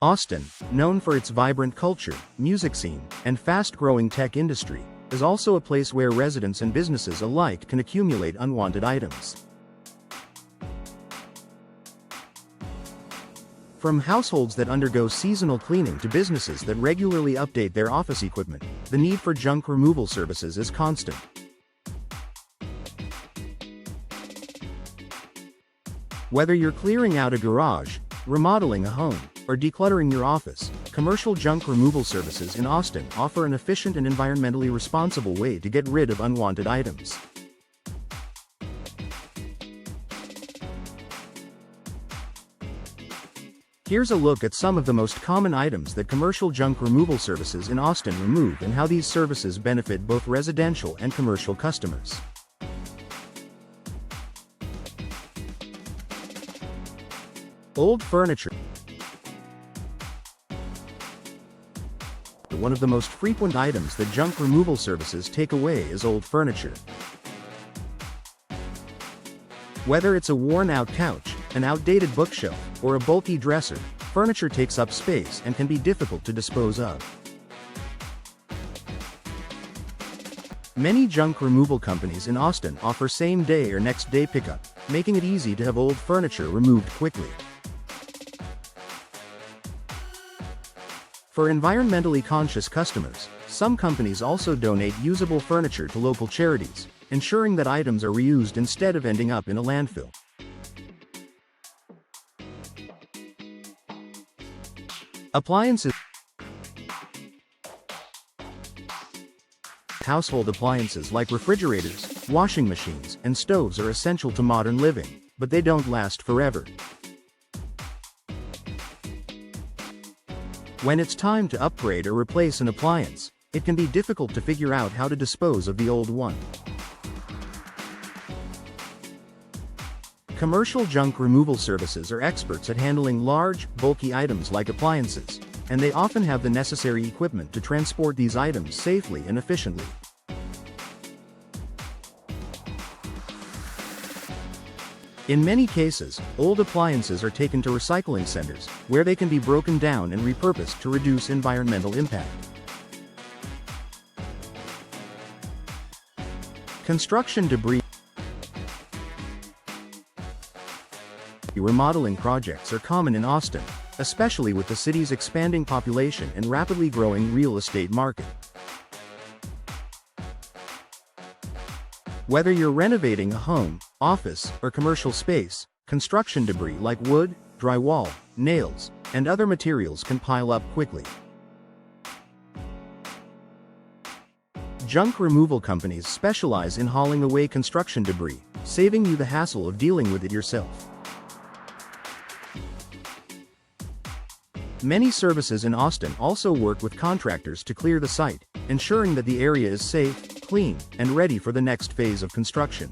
Austin, known for its vibrant culture, music scene, and fast-growing tech industry, is also a place where residents and businesses alike can accumulate unwanted items. From households that undergo seasonal cleaning to businesses that regularly update their office equipment, the need for junk removal services is constant. Whether you're clearing out a garage, remodeling a home, or decluttering your office, commercial junk removal services in Austin offer an efficient and environmentally responsible way to get rid of unwanted items. Here's a look at some of the most common items that commercial junk removal services in Austin remove and how these services benefit both residential and commercial customers. Old furniture. One of the most frequent items that junk removal services take away is old furniture. Whether it's a worn-out couch, an outdated bookshelf, or a bulky dresser, furniture takes up space and can be difficult to dispose of. Many junk removal companies in Austin offer same-day or next-day pickup, making it easy to have old furniture removed quickly. For environmentally conscious customers, some companies also donate usable furniture to local charities, ensuring that items are reused instead of ending up in a landfill. Appliances. Household appliances like refrigerators, washing machines, and stoves are essential to modern living, but they don't last forever. When it's time to upgrade or replace an appliance, it can be difficult to figure out how to dispose of the old one. Commercial junk removal services are experts at handling large, bulky items like appliances, and they often have the necessary equipment to transport these items safely and efficiently. In many cases, old appliances are taken to recycling centers, where they can be broken down and repurposed to reduce environmental impact. Construction debris. Remodeling projects are common in Austin, especially with the city's expanding population and rapidly growing real estate market. Whether you're renovating a home, office, or commercial space, construction debris like wood, drywall, nails, and other materials can pile up quickly. Junk removal companies specialize in hauling away construction debris, saving you the hassle of dealing with it yourself. Many services in Austin also work with contractors to clear the site, ensuring that the area is safe, clean, and ready for the next phase of construction.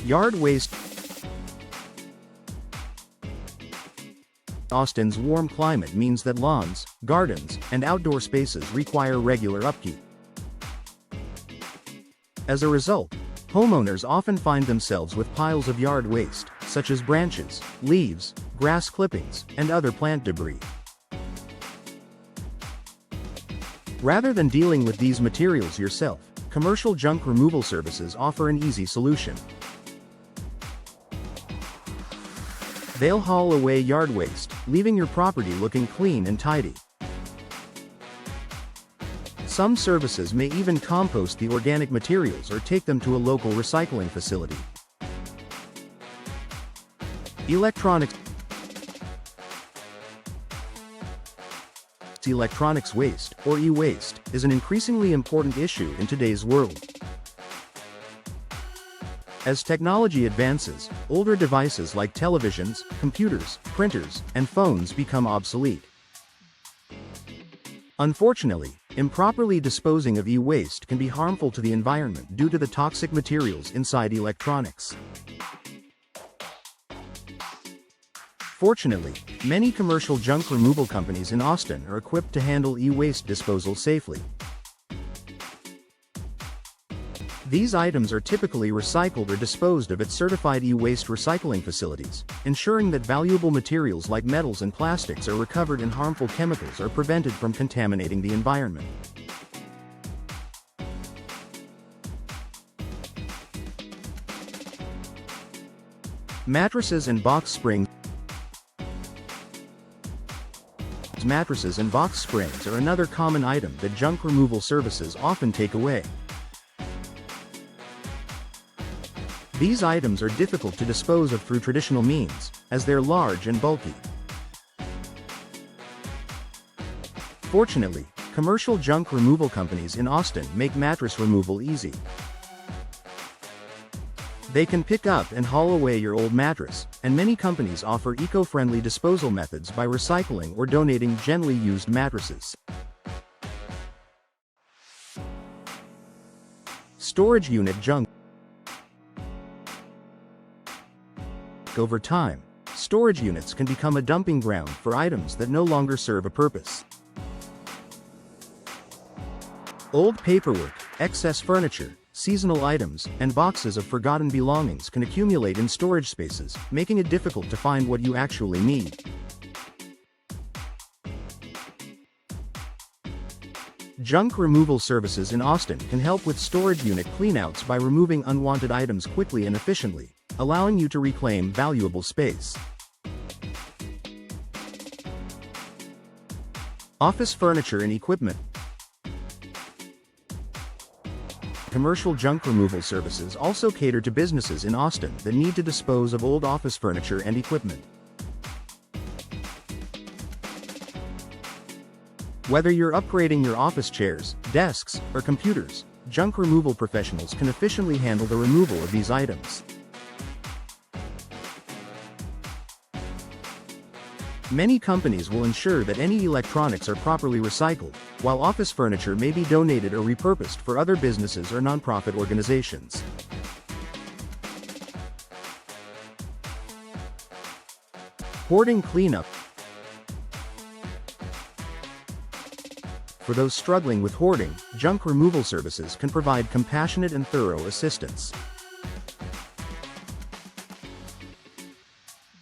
Yard waste. Austin's warm climate means that lawns, gardens, and outdoor spaces require regular upkeep. As a result, homeowners often find themselves with piles of yard waste, such as branches, leaves, grass clippings, and other plant debris. Rather than dealing with these materials yourself, commercial junk removal services offer an easy solution. They'll haul away yard waste, leaving your property looking clean and tidy. Some services may even compost the organic materials or take them to a local recycling facility. Electronics. Electronics waste, or e-waste, is an increasingly important issue in today's world. As technology advances, older devices like televisions, computers, printers, and phones become obsolete. Unfortunately, improperly disposing of e-waste can be harmful to the environment due to the toxic materials inside electronics. Fortunately, many commercial junk removal companies in Austin are equipped to handle e-waste disposal safely. These items are typically recycled or disposed of at certified e-waste recycling facilities, ensuring that valuable materials like metals and plastics are recovered and harmful chemicals are prevented from contaminating the environment. Mattresses and box springs. Mattresses and box springs are another common item that junk removal services often take away. These items are difficult to dispose of through traditional means, as they're large and bulky. Fortunately, commercial junk removal companies in Austin make mattress removal easy. They can pick up and haul away your old mattress, and many companies offer eco-friendly disposal methods by recycling or donating gently used mattresses. Storage unit junk. Over time, storage units can become a dumping ground for items that no longer serve a purpose. Old paperwork, excess furniture, seasonal items, and boxes of forgotten belongings can accumulate in storage spaces, making it difficult to find what you actually need. Junk removal services in Austin can help with storage unit cleanouts by removing unwanted items quickly and efficiently, allowing you to reclaim valuable space. Office furniture and equipment. Commercial junk removal services also cater to businesses in Austin that need to dispose of old office furniture and equipment. Whether you're upgrading your office chairs, desks, or computers, junk removal professionals can efficiently handle the removal of these items. Many companies will ensure that any electronics are properly recycled, while office furniture may be donated or repurposed for other businesses or nonprofit organizations. Hoarding cleanup. For those struggling with hoarding, junk removal services can provide compassionate and thorough assistance.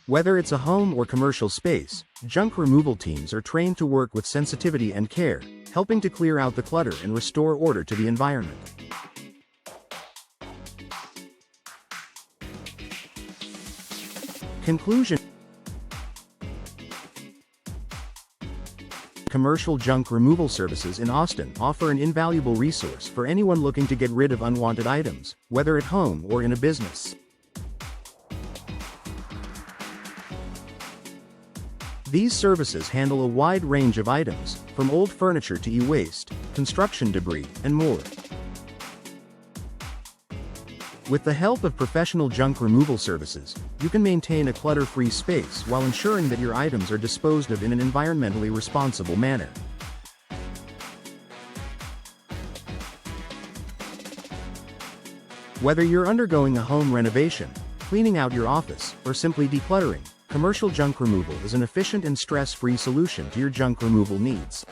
Whether it's a home or commercial space, junk removal teams are trained to work with sensitivity and care, helping to clear out the clutter and restore order to the environment. Conclusion. Commercial junk removal services in Austin offer an invaluable resource for anyone looking to get rid of unwanted items, whether at home or in a business. These services handle a wide range of items, from old furniture to e-waste, construction debris, and more. With the help of professional junk removal services, you can maintain a clutter-free space while ensuring that your items are disposed of in an environmentally responsible manner. Whether you're undergoing a home renovation, cleaning out your office, or simply decluttering, commercial junk removal is an efficient and stress-free solution to your junk removal needs.